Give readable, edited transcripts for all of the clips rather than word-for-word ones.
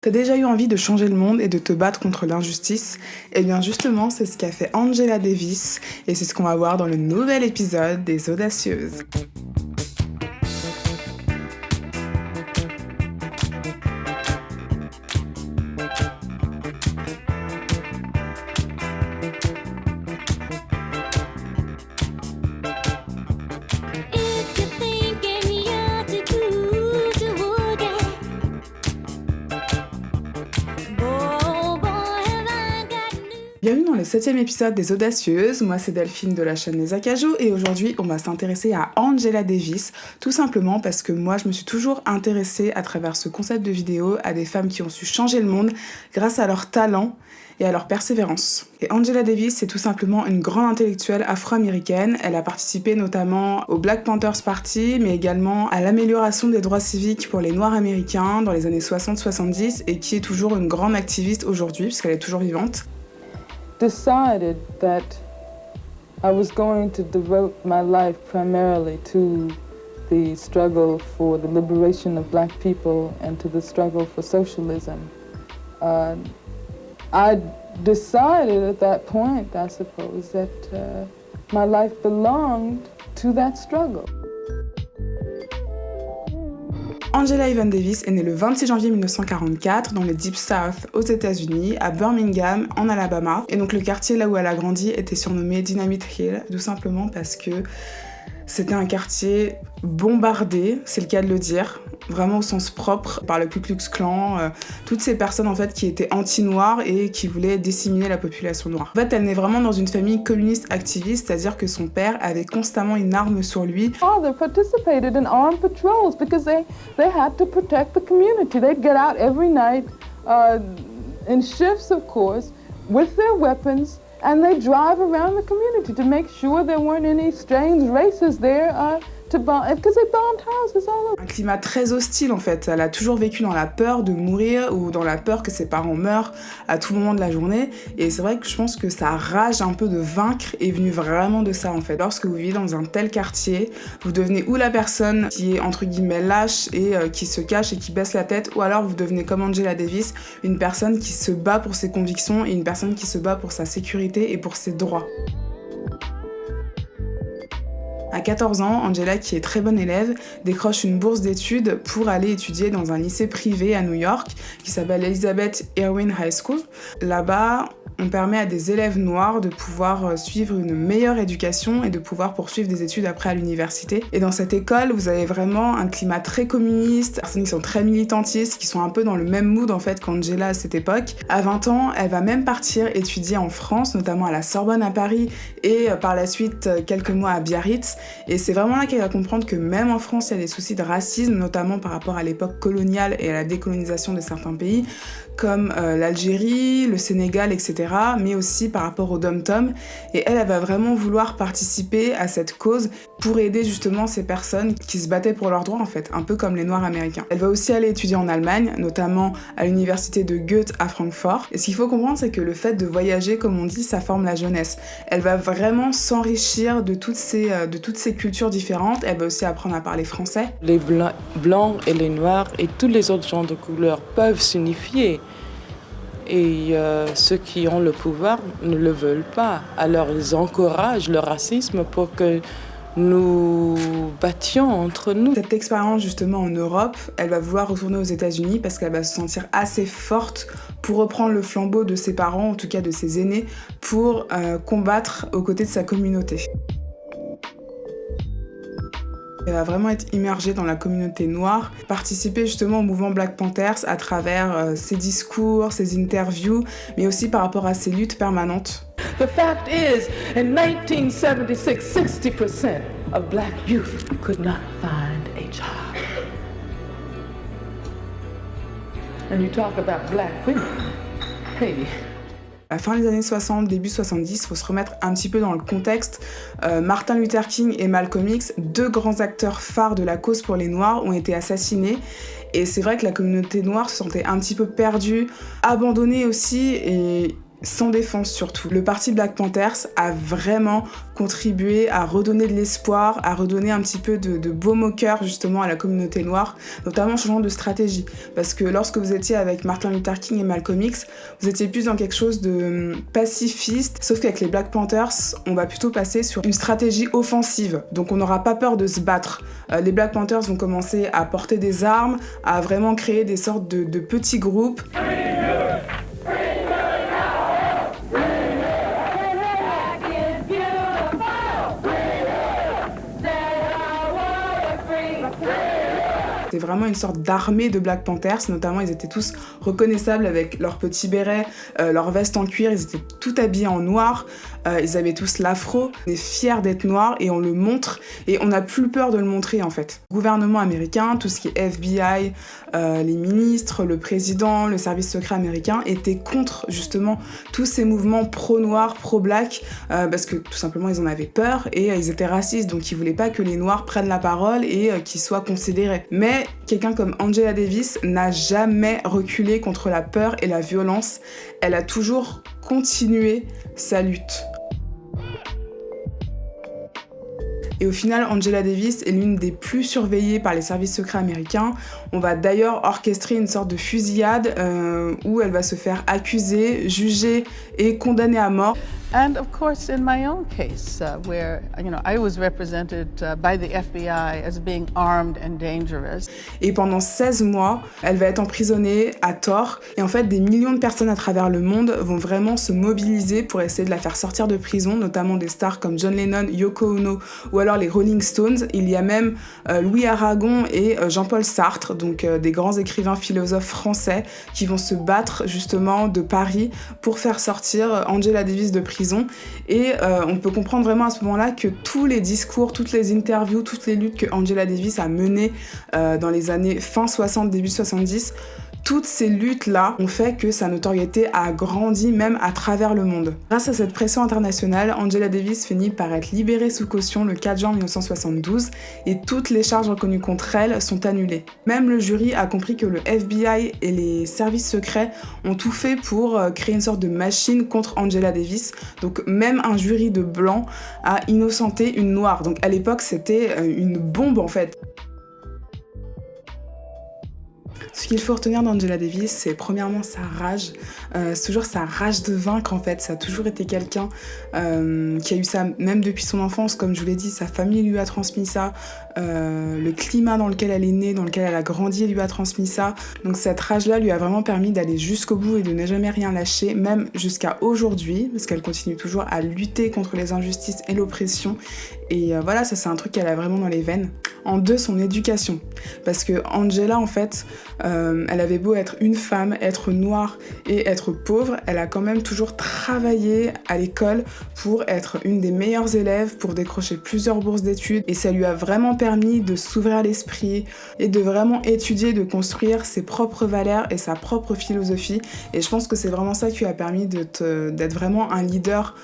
T'as déjà eu envie de changer le monde et de te battre contre l'injustice? Eh bien justement, c'est ce qu'a fait Angela Davis et c'est ce qu'on va voir dans le nouvel épisode des Audacieuses. Bienvenue dans le 7e épisode des Audacieuses, moi c'est Delphine de la chaîne Les Acajou et aujourd'hui on va s'intéresser à Angela Davis, tout simplement parce que moi je me suis toujours intéressée à travers ce concept de vidéo à des femmes qui ont su changer le monde grâce à leur talent et à leur persévérance. Et Angela Davis, c'est tout simplement une grande intellectuelle afro-américaine. Elle a participé notamment au Black Panthers Party, mais également à l'amélioration des droits civiques pour les Noirs américains dans les années 60-70 et qui est toujours une grande activiste aujourd'hui, puisqu'elle est toujours vivante. Decided that I was going to devote my life primarily to the struggle for the liberation of black people and to the struggle for socialism. I decided at that point, I suppose, that my life belonged to that struggle. Angela Yvonne Davis est née le 26 janvier 1944 dans le Deep South aux États-Unis, à Birmingham, en Alabama. Et donc le quartier là où elle a grandi était surnommé Dynamite Hill, tout simplement parce que c'était un quartier bombardé, c'est le cas de le dire, vraiment au sens propre, par le Ku Klux Klan, toutes ces personnes en fait qui étaient anti-noires et qui voulaient disséminer la population noire. En fait, elle naît vraiment dans une famille communiste activiste, c'est-à-dire que son père avait constamment une arme sur lui. Father participated in armed patrols because they had to protect the community. They'd get out every night in shifts, of course, with their weapons. And they drive around the community to make sure there weren't any strange races there because they bombed houses all over. Un climat très hostile en fait. Elle a toujours vécu dans la peur de mourir ou dans la peur que ses parents meurent à tout moment de la journée. Et c'est vrai que je pense que sa rage un peu de vaincre est venue vraiment de ça en fait. Lorsque vous vivez dans un tel quartier, vous devenez ou la personne qui est entre guillemets lâche et qui se cache et qui baisse la tête, ou alors vous devenez comme Angela Davis, une personne qui se bat pour ses convictions et une personne qui se bat pour sa sécurité et pour ses droits. À 14 ans, Angela, qui est très bonne élève, décroche une bourse d'études pour aller étudier dans un lycée privé à New York qui s'appelle Elizabeth Irwin High School. Là-bas, on permet à des élèves noirs de pouvoir suivre une meilleure éducation et de pouvoir poursuivre des études après à l'université. Et dans cette école, vous avez vraiment un climat très communiste, des personnes qui sont très militantistes, qui sont un peu dans le même mood en fait qu'Angela à cette époque. À 20 ans, elle va même partir étudier en France, notamment à la Sorbonne à Paris et par la suite quelques mois à Biarritz. Et c'est vraiment là qu'elle va comprendre que même en France, il y a des soucis de racisme, notamment par rapport à l'époque coloniale et à la décolonisation de certains pays, comme l'Algérie, le Sénégal, etc., mais aussi par rapport au Dom-Tom. Et elle va vraiment vouloir participer à cette cause pour aider justement ces personnes qui se battaient pour leurs droits, en fait, un peu comme les Noirs américains. Elle va aussi aller étudier en Allemagne, notamment à l'université de Goethe à Francfort. Et ce qu'il faut comprendre, c'est que le fait de voyager, comme on dit, ça forme la jeunesse. Elle va vraiment s'enrichir de toutes ces cultures différentes. Elle va aussi apprendre à parler français. Les blancs et les noirs et tous les autres genres de couleurs peuvent s'unifier. Et ceux qui ont le pouvoir ne le veulent pas. Alors ils encouragent le racisme pour que nous battions entre nous. Cette expérience justement en Europe, elle va vouloir retourner aux États-Unis parce qu'elle va se sentir assez forte pour reprendre le flambeau de ses parents, en tout cas de ses aînés, pour combattre aux côtés de sa communauté. Elle va vraiment être immergée dans la communauté noire, participer justement au mouvement Black Panthers à travers ses discours, ses interviews, mais aussi par rapport à ses luttes permanentes. The fact is, in 1976, 60% of black youth could not find a job. And you talk about black women. Hey. À la fin des années 60, début 70, il faut se remettre un petit peu dans le contexte. Martin Luther King et Malcolm X, deux grands acteurs phares de la cause pour les Noirs, ont été assassinés. Et c'est vrai que la communauté noire se sentait un petit peu perdue, abandonnée aussi, et sans défense surtout. Le parti Black Panthers a vraiment contribué à redonner de l'espoir, à redonner un petit peu de baume au cœur justement à la communauté noire, notamment en changeant de stratégie. Parce que lorsque vous étiez avec Martin Luther King et Malcolm X, vous étiez plus dans quelque chose de pacifiste, sauf qu'avec les Black Panthers, on va plutôt passer sur une stratégie offensive. Donc on n'aura pas peur de se battre. Les Black Panthers vont commencer à porter des armes, à vraiment créer des sortes de petits groupes. C'était vraiment une sorte d'armée de Black Panthers, notamment ils étaient tous reconnaissables avec leurs petits bérets, leurs vestes en cuir, ils étaient tout habillés en noir, ils avaient tous l'afro, on est fiers d'être noirs et on le montre et on n'a plus peur de le montrer en fait. Le gouvernement américain, tout ce qui est FBI, les ministres, le président, le service secret américain étaient contre justement tous ces mouvements pro-noirs, pro-black, parce que tout simplement ils en avaient peur et ils étaient racistes, donc ils voulaient pas que les noirs prennent la parole et qu'ils soient considérés. Mais quelqu'un comme Angela Davis n'a jamais reculé contre la peur et la violence. Elle a toujours continué sa lutte. Et au final, Angela Davis est l'une des plus surveillées par les services secrets américains. On va d'ailleurs orchestrer une sorte de fusillade où elle va se faire accuser, juger et condamner à mort. And of course, in my own case, where I was represented by the FBI as being armed and dangerous. Et pendant 16 mois, elle va être emprisonnée à tort. Et en fait, des millions de personnes à travers le monde vont vraiment se mobiliser pour essayer de la faire sortir de prison, notamment des stars comme John Lennon, Yoko Ono ou alors les Rolling Stones. Il y a même Louis Aragon et Jean-Paul Sartre, donc des grands écrivains philosophes français qui vont se battre justement de Paris pour faire sortir Angela Davis de prison. Et on peut comprendre vraiment à ce moment-là que tous les discours, toutes les interviews, toutes les luttes que Angela Davis a menées dans les années fin 60, début 70, toutes ces luttes-là ont fait que sa notoriété a grandi même à travers le monde. Grâce à cette pression internationale, Angela Davis finit par être libérée sous caution le 4 juin 1972 et toutes les charges reconnues contre elle sont annulées. Même le jury a compris que le FBI et les services secrets ont tout fait pour créer une sorte de machine contre Angela Davis. Donc même un jury de blancs a innocenté une noire. Donc à l'époque, c'était une bombe en fait. Ce qu'il faut retenir d'Angela Davis, c'est premièrement sa rage. C'est toujours sa rage de vaincre en fait. Ça a toujours été quelqu'un qui a eu ça même depuis son enfance. Comme je vous l'ai dit, sa famille lui a transmis ça. Le climat dans lequel elle est née, dans lequel elle a grandi, lui a transmis ça. Donc cette rage-là lui a vraiment permis d'aller jusqu'au bout et de ne jamais rien lâcher, même jusqu'à aujourd'hui, parce qu'elle continue toujours à lutter contre les injustices et l'oppression. Et voilà, ça c'est un truc qu'elle a vraiment dans les veines. En deux, son éducation. Parce que Angela, en fait, elle avait beau être une femme, être noire et être pauvre, elle a quand même toujours travaillé à l'école pour être une des meilleures élèves, pour décrocher plusieurs bourses d'études. Et ça lui a vraiment permis de s'ouvrir l'esprit et de vraiment étudier, de construire ses propres valeurs et sa propre philosophie. Et je pense que c'est vraiment ça qui lui a permis d'être vraiment un leader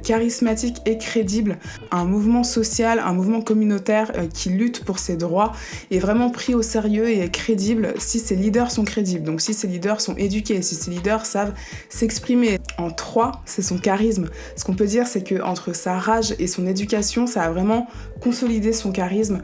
charismatique et crédible, un mouvement social, un mouvement communautaire qui lutte pour ses droits est vraiment pris au sérieux et est crédible si ses leaders sont crédibles, donc si ses leaders sont éduqués, si ses leaders savent s'exprimer. En 3, c'est son charisme. Ce qu'on peut dire, c'est qu'entre sa rage et son éducation, ça a vraiment consolidé son charisme,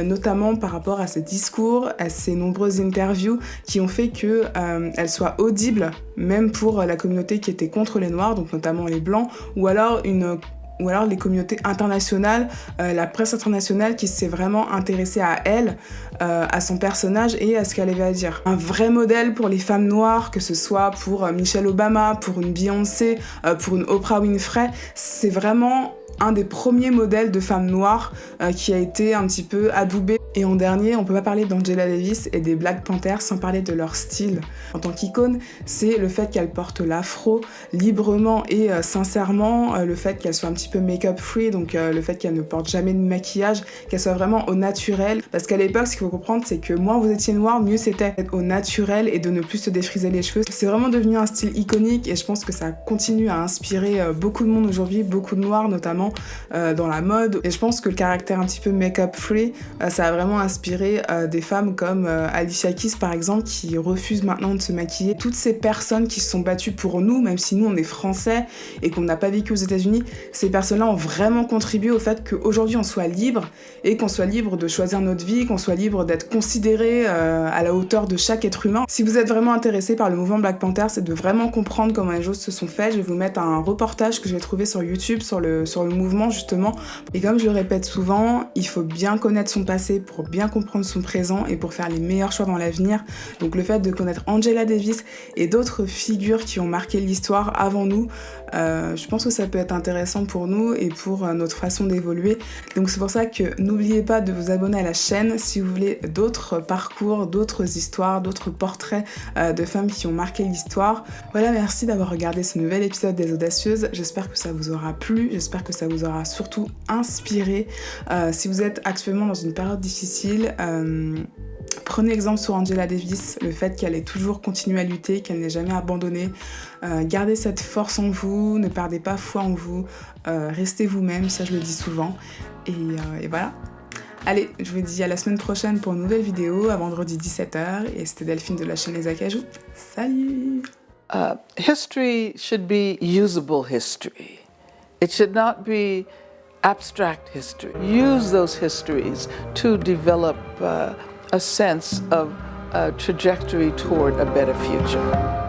notamment par rapport à ses discours, à ses nombreuses interviews qui ont fait qu'elle soit audible, même pour la communauté qui était contre les Noirs, donc notamment les Blancs, ou alors les communautés internationales, la presse internationale qui s'est vraiment intéressée à elle, à son personnage et à ce qu'elle avait à dire. Un vrai modèle pour les femmes noires, que ce soit pour Michelle Obama, pour une Beyoncé, pour une Oprah Winfrey, c'est vraiment un des premiers modèles de femmes noires qui a été un petit peu adoubé. Et en dernier, on peut pas parler d'Angela Davis et des Black Panthers sans parler de leur style. En tant qu'icône, c'est le fait qu'elle porte l'afro librement et sincèrement, le fait qu'elle soit un petit peu make-up free, donc le fait qu'elle ne porte jamais de maquillage, qu'elle soit vraiment au naturel. Parce qu'à l'époque, ce qu'il faut comprendre, c'est que moins vous étiez noir, mieux c'était d'être au naturel et de ne plus se défriser les cheveux. C'est vraiment devenu un style iconique et je pense que ça continue à inspirer beaucoup de monde aujourd'hui, beaucoup de noirs notamment. justement dans la mode. Et je pense que le caractère un petit peu make-up free, ça a vraiment inspiré des femmes comme Alicia Keys par exemple, qui refuse maintenant de se maquiller. Toutes ces personnes qui se sont battues pour nous, même si nous on est français et qu'on n'a pas vécu aux États-Unis, ces personnes-là ont vraiment contribué au fait qu'aujourd'hui on soit libre et qu'on soit libre de choisir notre vie, qu'on soit libre d'être considéré à la hauteur de chaque être humain. Si vous êtes vraiment intéressé par le mouvement Black Panther, c'est de vraiment comprendre comment les choses se sont faites. Je vais vous mettre un reportage que j'ai trouvé sur YouTube sur le mouvement justement. Et comme je le répète souvent, il faut bien connaître son passé pour bien comprendre son présent et pour faire les meilleurs choix dans l'avenir. Donc le fait de connaître Angela Davis et d'autres figures qui ont marqué l'histoire avant nous, je pense que ça peut être intéressant pour nous et pour notre façon d'évoluer. Donc c'est pour ça que n'oubliez pas de vous abonner à la chaîne si vous voulez d'autres parcours, d'autres histoires, d'autres portraits de femmes qui ont marqué l'histoire. Voilà, merci d'avoir regardé ce nouvel épisode des Audacieuses. J'espère que ça vous aura plu, j'espère que ça vous aura surtout inspiré. Si vous êtes actuellement dans une période difficile, prenez exemple sur Angela Davis, le fait qu'elle ait toujours continué à lutter, qu'elle n'ait jamais abandonné. Gardez cette force en vous, ne perdez pas foi en vous, restez vous-même, ça je le dis souvent. Et voilà. Allez, je vous dis à la semaine prochaine pour une nouvelle vidéo, à vendredi 17h. Et c'était Delphine de la chaîne Les Acajou. Salut! History should be usable history. It should not be abstract history. Use those histories to develop a sense of a trajectory toward a better future.